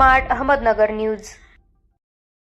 Smart Ahmednagar news.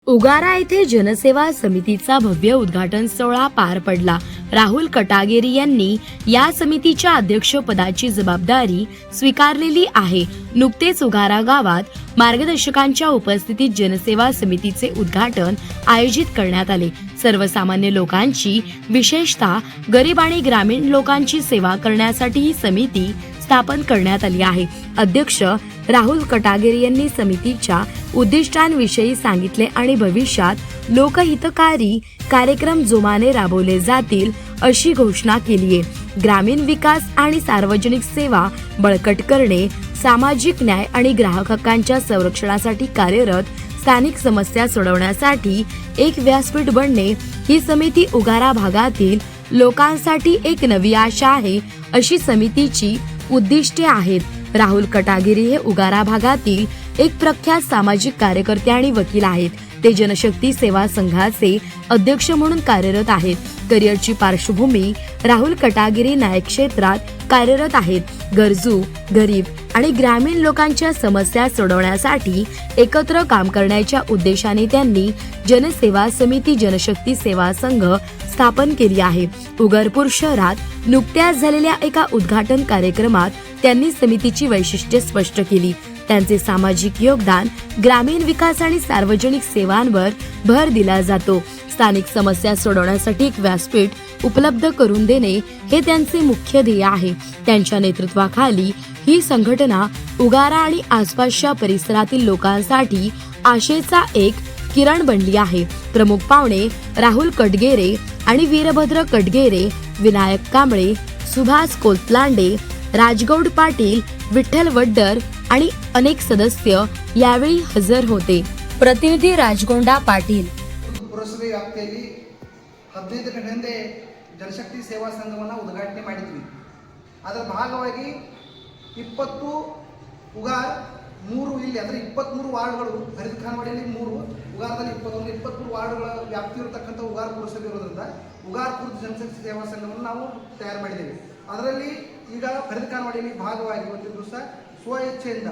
उगारा येथे जनसेवा समितीचा भव्य उद्घाटन सोहळा पार पडला। राहुल कटागेरी यांनी या समितीच्या अध्यक्षपदाची जबाबदारी स्वीकारलेली आहे। नुकतेच उगारा गावात मार्गदर्शकांच्या उपस्थितीत जनसेवा समितीचे उद्घाटन आयोजित करण्यात आले। सर्वसामान्य लोकांची विशेषतः गरीब आणि ग्रामीण लोकांची सेवा करण्यासाठी ही समिती स्थापन करण्यात आली आहे। अध्यक्ष राहुल कटागेरी यांनी समितीच्या उद्दिष्टांविषयी सांगितले आणि भविष्यात लोकहितकारी कार्यक्रम जोमाने राबवले जातील अशी घोषणा केली आहे। ग्रामीण विकास आणि सार्वजनिक सेवा बळकट करणे, सामाजिक न्याय आणि ग्राहक हक्कांच्या संरक्षणासाठी कार्यरत, स्थानिक समस्या सोडवण्यासाठी एक व्यासपीठ बनणे ही समिती उगारा भागातील लोकांसाठी एक नवी आशा आहे अशी समितीची उद्दिष्टे आहेत। राहुल कटागिरी हे उगारा भागातील एक प्रख्यात सामाजिक कार्यकर्ते आणि वकील आहेत। ते जनशक्ती सेवा संघाचे अध्यक्ष म्हणून कार्यरत आहेत। करिअरची पार्श्वभूमी राहुल कटागिरी न्याय क्षेत्रात कार्यरत आहेत। गरजू, गरीब आणि ग्रामीण लोकांच्या समस्या सोडवण्यासाठी एकत्र काम करण्याच्या उद्देशाने त्यांनी जनसेवा समिती जनशक्ती सेवा संघ स्थापन केली आहे। उगरपूर शहरात नुकत्याच झालेल्या एका उद्घाटन कार्यक्रमात त्यांनी समितीची वैशिष्ट्ये स्पष्ट केली। त्यांचे सामाजिक योगदान, ग्रामीण विकास आणि सार्वजनिक सेवांवर भर दिला जातो। स्थानिक समस्या सोडवण्यासाठी एक व्यासपीठ उपलब्ध करून देणे हे त्यांचे मुख्य ध्येय आहे। त्यांच्या नेतृत्वाखाली ही संघटना उगारा आणि आसपासच्या परिसरातील लोकांसाठी आशेचा एक किरण बनली आहे। प्रमुख पाहुणे राहुल कटगेरे आणि वीरभद्र कटगेरे, विनायक कांबळे, सुभाष कोतलांडे, राजगौड पाटील, विठ्ठल वड्डर आणि अनेक सदस्य यावेळी हजर होते। प्रतिनिधी राजगोंडा पाटील। ಪುರಸಭೆ ವ್ಯಾಪ್ತಿಯಲ್ಲಿ 15 ಕಡೆಯಿಂದ ಜನಶಕ್ತಿ ಸೇವಾ ಸಂಘವನ್ನು ಉದ್ಘಾಟನೆ ಮಾಡಿದ್ವಿ। ಅದರ ಭಾಗವಾಗಿ 20 ಉಗಾರ್ 3 ಇಲ್ಲಿ ಅಂದರೆ 23 ವಾರ್ಡ್ಗಳು, ಫರೀದ್ ಖಾನ್ವಾಡಿಯಲ್ಲಿ 3, ಉಗಾರದಲ್ಲಿ 23 ವಾರ್ಡ್ಗಳ ವ್ಯಾಪ್ತಿ ಇರತಕ್ಕಂಥ ಉಗಾರ್ ಪುರಸಭೆ ಇರೋದ್ರಿಂದ ಉಗಾರ್ಪುರ ಜನಶಕ್ತಿ ಸೇವಾ ಸಂಘವನ್ನು ನಾವು ತಯಾರು ಮಾಡಿದ್ದೇವೆ। ಅದರಲ್ಲಿ ಈಗ ಫರೀದ್ ಖಾನ್ವಾಡಿಯಲ್ಲಿ ಭಾಗವಾಗಿ ಇವತ್ತಿನ ದಿವಸ ಸ್ವಇಚ್ಛೆಯಿಂದ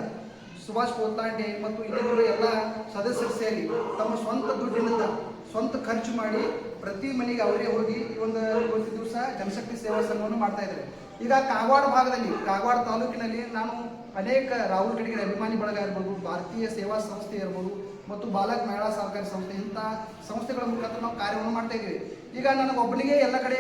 ಸುಭಾಷ್ ಕೋತ್ಲಾಂಡೆ ಮತ್ತು ಇನ್ನಿತರ ಎಲ್ಲ ಸದಸ್ಯರು ಸೇರಿ ತಮ್ಮ ಸ್ವಂತ ದುಡ್ಡಿನಿಂದ ಸ್ವಂತ ಖರ್ಚು ಮಾಡಿ ಪ್ರತಿ ಮನೆಗೆ ಅವರೇ ಹೋಗಿ ಇವತ್ತಿನ ದಿವಸ ಜನಶಕ್ತಿ ಸೇವಾ ಸಂಘವನ್ನು ಮಾಡ್ತಾ ಇದ್ದಾರೆ। ಈಗ ಕಾಗವಾಡ ಭಾಗದಲ್ಲಿ, ಕಾಗವಾಡ ತಾಲೂಕಿನಲ್ಲಿ ನಾನು ಅನೇಕ ರಾಹುಲ್ ಕಟಗೇರಿ ಅಭಿಮಾನಿ ಬಳಗ ಇರ್ಬೋದು, ಭಾರತೀಯ ಸೇವಾ ಸಂಸ್ಥೆ ಇರ್ಬೋದು ಮತ್ತು ಬಾಲಕ್ ಮಹಿಳಾ ಸಹಕಾರಿ ಸಂಸ್ಥೆ, ಇಂಥ ಸಂಸ್ಥೆಗಳ ಮುಖಾಂತರ ನಾವು ಕಾರ್ಯವನ್ನು ಮಾಡ್ತಾ ಇದ್ದೀವಿ। ಈಗ ನನಗೊಬ್ಬನಿಗೆ ಎಲ್ಲ ಕಡೆ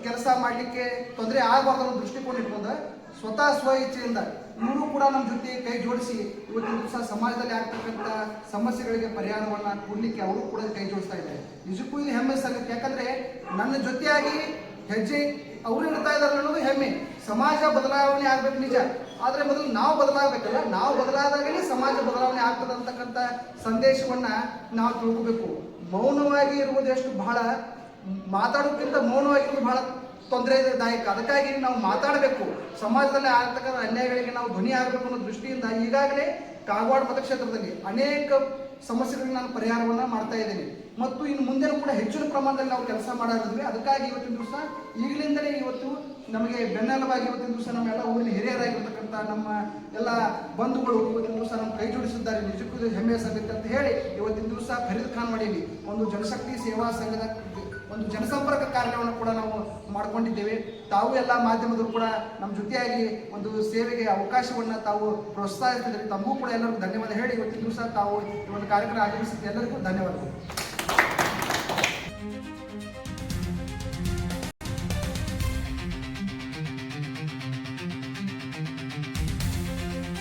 ಕೆಲಸ ಮಾಡಲಿಕ್ಕೆ ತೊಂದರೆ ಆಗಬಾರ್ದು ಅನ್ನೋ ದೃಷ್ಟಿಕೋನ ಇಟ್ಕೊಂಡು ಸ್ವತಃ ಸ್ವ ಇಚ್ಛೆಯಿಂದ ಇವರು ಕೂಡ ನಮ್ಮ ಜೊತೆ ಕೈ ಜೋಡಿಸಿ ಇವತ್ತಿನ ದಿವಸ ಸಮಾಜದಲ್ಲಿ ಆಗ್ತಕ್ಕಂಥ ಸಮಸ್ಯೆಗಳಿಗೆ ಪರಿಹಾರವನ್ನು ಕೊಡಲಿಕ್ಕೆ ಅವರು ಕೂಡ ಕೈ ಜೋಡಿಸ್ತಾ ಇದ್ದಾರೆ। ನಿಜಕ್ಕೂ ಇದು ಹೆಮ್ಮೆ ಸಂಗತಿ, ಯಾಕಂದರೆ ನನ್ನ ಜೊತೆಯಾಗಿ ಹೆಜ್ಜೆ ಅವರು ಇಡ್ತಾ ಇದ್ದಾರೆ ಅನ್ನೋದು ಹೆಮ್ಮೆ। ಸಮಾಜ ಬದಲಾವಣೆ ಆಗಬೇಕು ನಿಜ, ಆದರೆ ಮೊದಲು ನಾವು ಬದಲಾಗಬೇಕಲ್ಲ, ನಾವು ಬದಲಾದಾಗಲೇ ಸಮಾಜ ಬದಲಾವಣೆ ಆಗ್ತದೆ ಅಂತಕ್ಕಂಥ ಸಂದೇಶವನ್ನು ನಾವು ತಿಳ್ಕೋಬೇಕು। ಮೌನವಾಗಿ ಇರುವುದು ಎಷ್ಟು ಬಹಳ, ಮಾತಾಡೋಕ್ಕಿಂತ ಮೌನವಾಗಿರುವುದು ಬಹಳ ತೊಂದರೆದಾಯಕ। ಅದಕ್ಕಾಗಿ ನಾವು ಮಾತಾಡಬೇಕು, ಸಮಾಜದಲ್ಲಿ ಆಗ್ತಕ್ಕಂಥ ಅನ್ಯಾಯಗಳಿಗೆ ನಾವು ಧ್ವನಿ ಆಗಬೇಕು ಅನ್ನೋ ದೃಷ್ಟಿಯಿಂದ ಈಗಾಗಲೇ ಕಾಗವಾಡ ಮತಕ್ಷೇತ್ರದಲ್ಲಿ ಅನೇಕ ಸಮಸ್ಯೆಗಳಿಗೆ ನಾನು ಪರಿಹಾರವನ್ನು ಮಾಡ್ತಾ ಇದ್ದೇನೆ ಮತ್ತು ಇನ್ನು ಮುಂದೆ ಕೂಡ ಹೆಚ್ಚಿನ ಪ್ರಮಾಣದಲ್ಲಿ ನಾವು ಕೆಲಸ ಮಾಡಿದ್ವಿ। ಅದಕ್ಕಾಗಿ ಇವತ್ತಿನ ದಿವಸ ಈಗಲಿಂದಲೇ ಇವತ್ತು ನಮಗೆ ಬೆನ್ನೆಲುಬಾಗಿ ಇವತ್ತಿನ ದಿವಸ ನಮ್ಮೆಲ್ಲ ಊರಿನ ಹಿರಿಯರಾಗಿರ್ತಕ್ಕಂಥ ನಮ್ಮ ಎಲ್ಲ ಬಂಧುಗಳು ಇವತ್ತಿನ ದಿವಸ ನಮ್ಮ ಕೈ ಜೋಡಿಸಿದ್ದಾರೆ। ನಿಜಕ್ಕೂ ಹೆಮ್ಮೆಯ ಸಂಗತಿ ಅಂತ ಹೇಳಿ ಇವತ್ತಿನ ದಿವಸ ಫರೀದ್ ಖಾನ್ವಾಡಿಯಲ್ಲಿ ಒಂದು ಜನಶಕ್ತಿ ಸೇವಾ ಸಂಘದ ಒಂದು ಜನಸಂಪರ್ಕ ಕಾರ್ಯವನ್ನು ಕೂಡ ನಾವು ಮಾಡಿಕೊಂಡಿದ್ದೇವೆ। ತಾವು ಎಲ್ಲ ಮಾಧ್ಯಮದವರು ಕೂಡ ನಮ್ಮ ಜೊತೆಯಾಗಿ ಒಂದು ಸೇವೆಗೆ ಅವಕಾಶವನ್ನು ತಾವು ಪ್ರೋತ್ಸಾಹಿಸಿದರೆ ತಮಗೂ ಕೂಡ ಎಲ್ಲರಿಗೂ ಧನ್ಯವಾದ ಹೇಳಿ ಇವತ್ತಿನ ದಿವಸ ತಾವು ಈ ಒಂದು ಕಾರ್ಯಕ್ರಮ ಆಗಮಿಸಿದ ಎಲ್ಲರಿಗೂ ಧನ್ಯವಾದಗಳು।